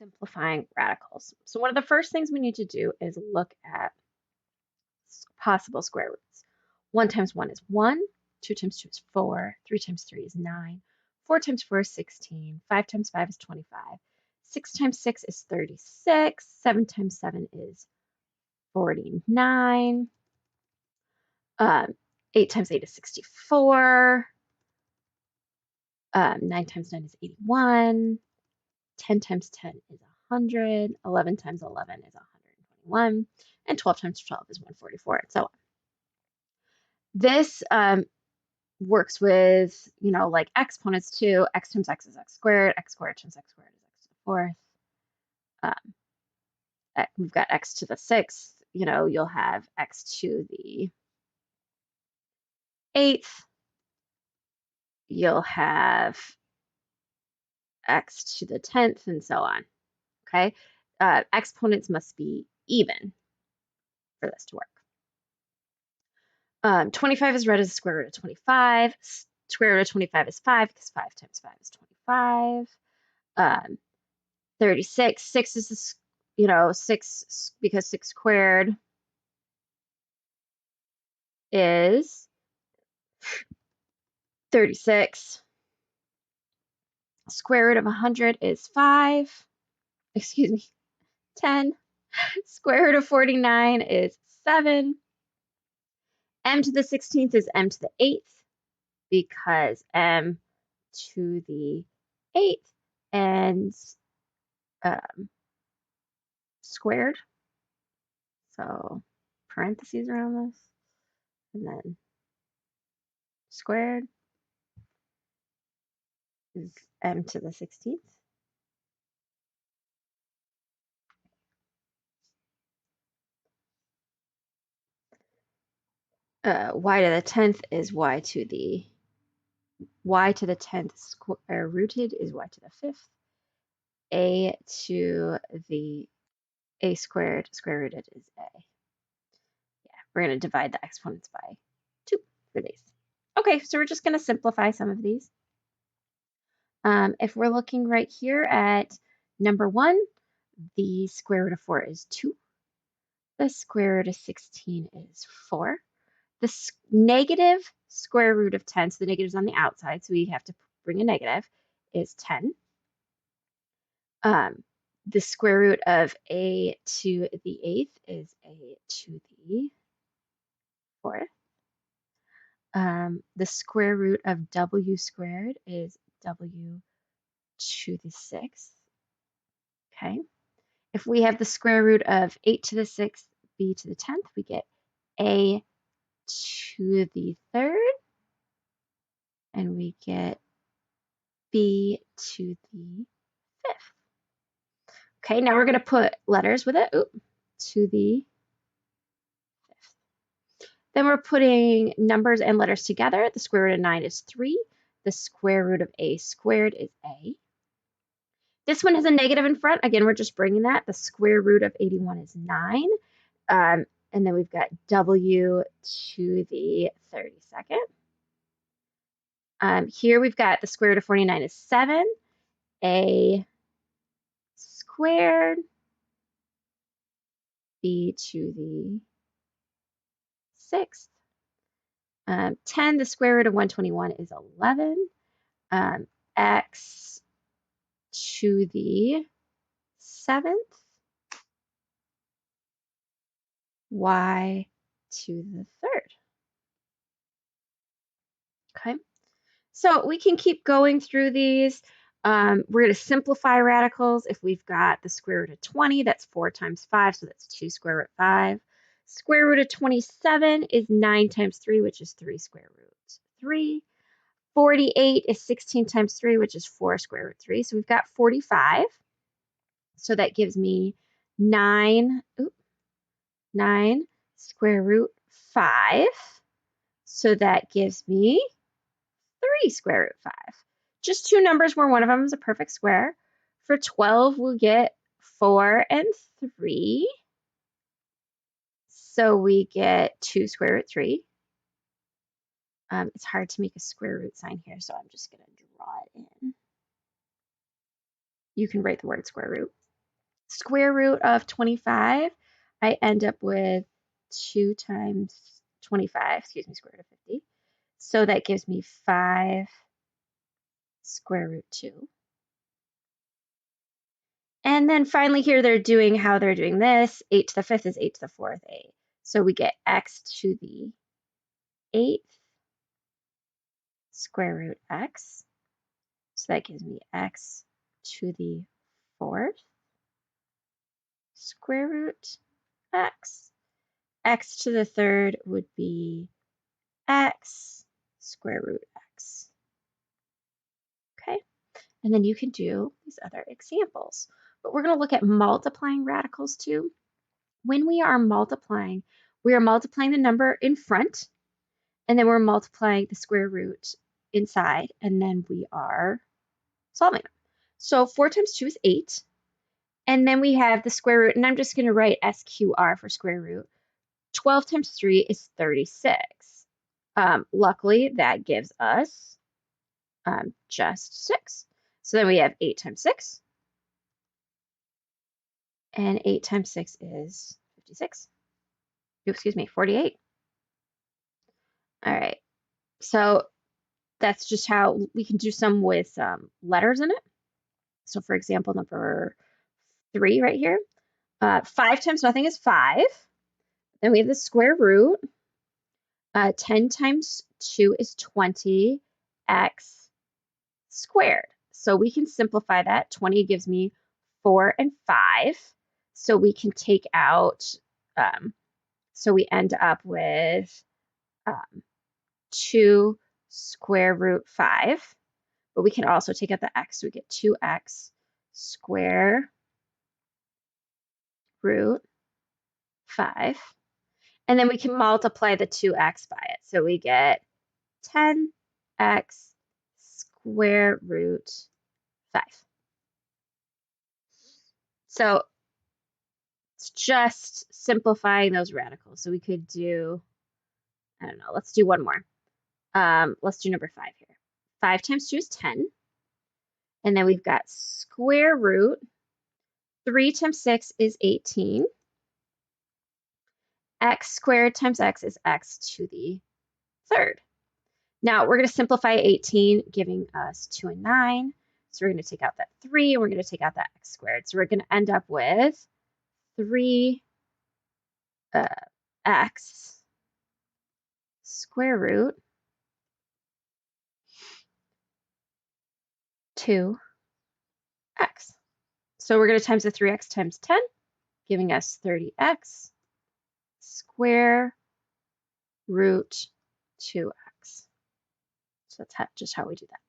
simplifying radicals. So one of the first things we need to do is look at possible square roots. 1 times 1 is 1, 2 times 2 is 4, 3 times 3 is 9, 4 times 4 is 16, 5 times 5 is 25, 6 times 6 is 36, 7 times 7 is 49, 8 times 8 is 64, 9 times 9 is 81, 10 times 10 is 100, 11 times 11 is 121, and 12 times 12 is 144, and so on. This works with, like exponents too. X times x is x squared times x squared is x to the fourth. We've got x to the sixth, you'll have x to the eighth. You'll have x to the 10th and so on, okay? Exponents must be even for this to work. 25 is read as the square root of 25. Square root of 25 is 5 because 5 times 5 is 25. 36. 6 is, 6 because 6 squared is 36. Square root of 100 is 5. Excuse me, 10. Square root of 49 is 7. M to the 16th is m to the 8th because m to the 8th and squared. So parentheses around this and then squared is m to the 16th. Y to the 10th is y to the 10th rooted is y to the 5th. A to the a squared square rooted is a. Yeah, we're going to divide the exponents by 2 for these. Okay, so we're just going to simplify some of these. If we're looking right here at number 1, the square root of 4 is 2. The square root of 16 is 4. The negative square root of 10, so the negative's on the outside, so we have to bring a negative, is 10. The square root of a to the 8th is a to the 4th. The square root of w squared is w to the 6th. Okay. If we have the square root of 8 to the 6th, b to the 10th, we get a to the 3rd, and we get b to the 5th. Okay, now we're going to put letters with it. To the 5th. Then we're putting numbers and letters together. The square root of 9 is 3. The square root of a squared is a. This one has a negative in front. Again, we're just bringing that. The square root of 81 is 9. And then we've got w to the 32nd. Here we've got the square root of 49 is 7. A squared. B to the 6th. 10, the square root of 121 is 11. X to the 7th. Y to the 3rd. Okay, so we can keep going through these. We're going to simplify radicals. If we've got the square root of 20, that's 4 times 5, so that's 2 square root 5. Square root of 27 is 9 times 3, which is 3 square root 3. 48 is 16 times 3, which is 4 square root 3. So we've got 45. So that gives me 9 square root 5. So that gives me 3 square root 5. Just two numbers where one of them is a perfect square. For 12, we'll get 4 and 3. So we get 2 square root 3. It's hard to make a square root sign here, so I'm just going to draw it in. You can write the word square root. square root of 25, I end up with 2 times 25, excuse me, square root of 50. So that gives me 5 square root 2. And then finally here they're doing how they're doing this. 8 to the 5th is 8 to the 4th, 8. So we get x to the 8th square root x. So that gives me x to the 4th square root x. X to the 3rd would be x square root x. Okay, and then you can do these other examples. But we're going to look at multiplying radicals too. When we are multiplying the number in front, and then we're multiplying the square root inside, and then we are solving them. So 4 times 2 is 8. And then we have the square root, and I'm just going to write SQR for square root. 12 times 3 is 36. Luckily, that gives us just 6. So then we have 8 times 6. And 8 times 6 is 56. Ooh, excuse me, 48. All right. So that's just how we can do some with letters in it. So for example, number 3 right here. 5 times nothing is 5. Then we have the square root. 10 times 2 is 20, x squared. So we can simplify that. 20 gives me 4 and 5. So we can take out, so we end up with 2 square root 5. But we can also take out the x. So we get 2x square root 5. And then we can multiply the 2x by it. So we get 10x square root 5. So it's just simplifying those radicals. So we could do, I don't know, let's do one more. Let's do number 5 here. 5 times 2 is 10. And then we've got square root. 3 times 6 is 18. X squared times x is x to the 3rd. Now we're going to simplify 18, giving us 2 and 9. So we're going to take out that 3, and we're going to take out that x squared. So we're going to end up with 3 x square root 2x. So we're going to times the 3x times 10, giving us 30x square root 2x. So that's just how we do that.